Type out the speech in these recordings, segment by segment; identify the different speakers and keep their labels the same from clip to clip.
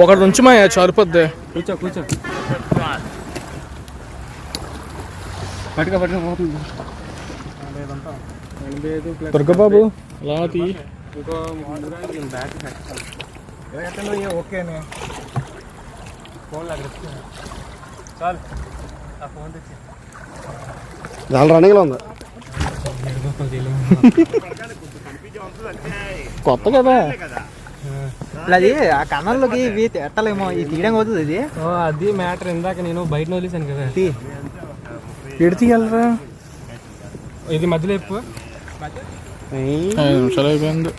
Speaker 1: ఒకటి నుంచి మా చరిపోద్ది.
Speaker 2: కూర్చో కూర్చో పట్టుక పోతుంది.
Speaker 1: దుర్గబాబు లాతి
Speaker 2: ఇంకో బ్యాగ్ ఓకేనే ఫోన్ చాలు ఆ ఫోన్ తెచ్చి
Speaker 3: దాని రన్నింగ్లో ఉంది.
Speaker 1: కొత్త కదా
Speaker 4: అది ఆ కన్నాల్లోకి ఇవి ఎట్టలేమో ఇది తీయడం అవుతుంది. ఇది
Speaker 2: అది మ్యాటర్. ఇందాక నేను బయట వదిలేసాను కదా,
Speaker 1: ఎడు తీయాలరా.
Speaker 2: ఇది మధ్యలో ఎప్పు
Speaker 1: 5 నిమిషాలు అయిపోయింది.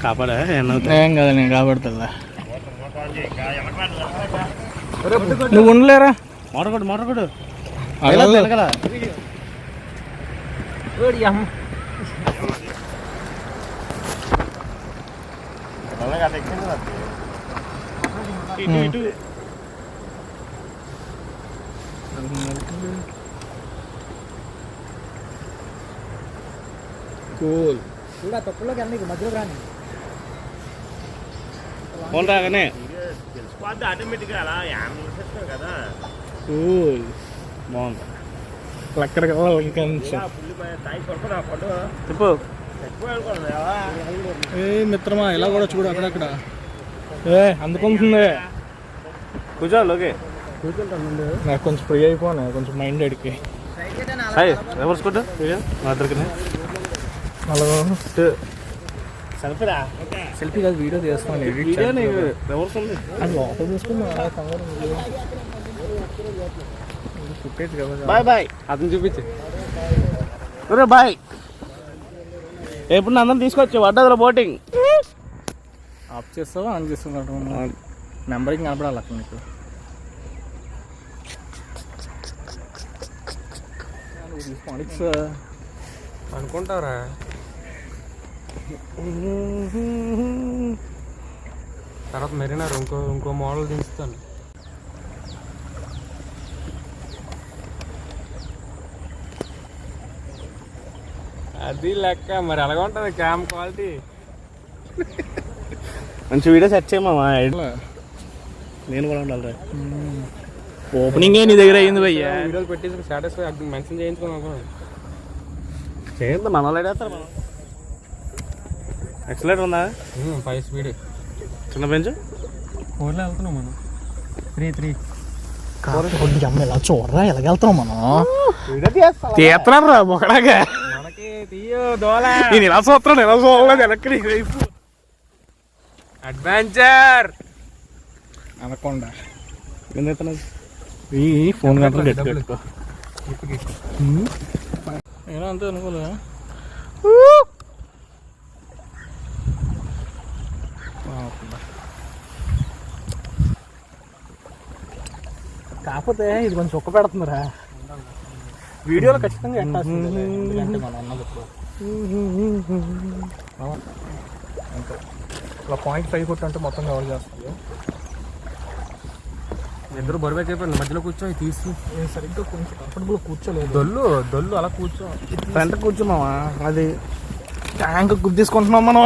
Speaker 3: కాపాడా
Speaker 1: ఏం కదా, నేను కాపాడుతుందా. నువ్వు ఉండలేరా?
Speaker 3: మోటకొడు
Speaker 1: కూల్
Speaker 4: కూడా తప్పులోకి అన్నీ మధ్యలో రాని
Speaker 3: ఫోన్ రాగానే
Speaker 1: కూల్
Speaker 3: బాగుంది.
Speaker 1: ఎక్కడ కావాలి ఇంకా
Speaker 3: చెప్పు.
Speaker 1: ఏ మిత్రమా ఇలా కూడా చూడు అక్కడక్కడ. అందుకుంటుంది.
Speaker 3: కూర్చోవాలి. ఓకే
Speaker 1: నాకు కొంచెం ఫ్రీ అయిపోనా, కొంచెం మైండ్ అడిగి.
Speaker 3: రివర్స్ కొట్టు మాట్లాడుకునే
Speaker 1: సెల్ఫీ కాదు, వీడియో తీస్తాను.
Speaker 3: రివర్స్ ఉంది.
Speaker 1: అది లోపల తీసుకున్నా ఫుటేజ్ కదా.
Speaker 3: Bye bye.
Speaker 2: అతను చూపించి
Speaker 3: బాయ్. ఎప్పుడు అందరం తీసుకొచ్చి వడ్డదలో బోటింగ్
Speaker 1: ఆఫ్ చేస్తావా ఆన్ చేస్తున్నాడు? నెంబర్కి కనపడాలి అక్కడ నీకు.
Speaker 2: అనుకుంటారా? తర్వాత మెరీనా ఇంకో మోడల్ దించుతాను. అది లెక్క మరి అలాగే ఉంటుంది క్యామ్ క్వాలిటీ.
Speaker 3: మంచి వీడియో సెట్ చేయమా. నేను కూడా ఉండాలి.
Speaker 1: ఓపెనింగ్ నీ దగ్గర అయ్యింది భయ్యా.
Speaker 2: వీడియోలు పెట్టేసి స్టేటస్ మెన్షన్ చేయించుకున్నాం.
Speaker 3: చేయండి, మన వాళ్ళు వేస్తారు. మనం ఎక్సలెంట్ ఉందా?
Speaker 2: 5 స్పీడ్
Speaker 3: చిన్న బెంచ్
Speaker 2: 4లో వెళ్తున్నాం మనం. 3
Speaker 1: ఎలా చూడరా ఎలాగెళ్తున్నాం మనం. తీస్తున్నాను రా మొక్కడాగా.
Speaker 2: మనకి తీయో దోల.
Speaker 1: నేను ఇలా చూస్తున్నాను, ఎలా చూడలేదు వెనక్కి నీకు వైపు.
Speaker 2: అడ్వెంచర్
Speaker 1: అనకుండా
Speaker 3: ఎందుకు
Speaker 1: ఈ ఫోన్ గంటలు పెట్టుకో. నేను అంతే అనుకోలే. కాకపోతే ఇది కొంచెం చొక్క పెడుతుందిరా వీడియోలో ఖచ్చితంగా. ఎందుకంటే మనం అన్నది అంతే. ఇలా 0.5 ఫుట్ అంటే మొత్తం కవర్ చేస్తుంది.
Speaker 2: ఇద్దరు బరువే చెప్పండి, మధ్యలో కూర్చో తీసి.
Speaker 1: సరిగ్గా కొంచెం కంఫర్టబుల్ కూర్చోలేదు.
Speaker 2: దొల్లు అలా కూర్చో.
Speaker 1: ఫ్రంట్ కూర్చోమావా. అది ట్యాంక్ గుద్దేసుకుంటున్నాం మనం.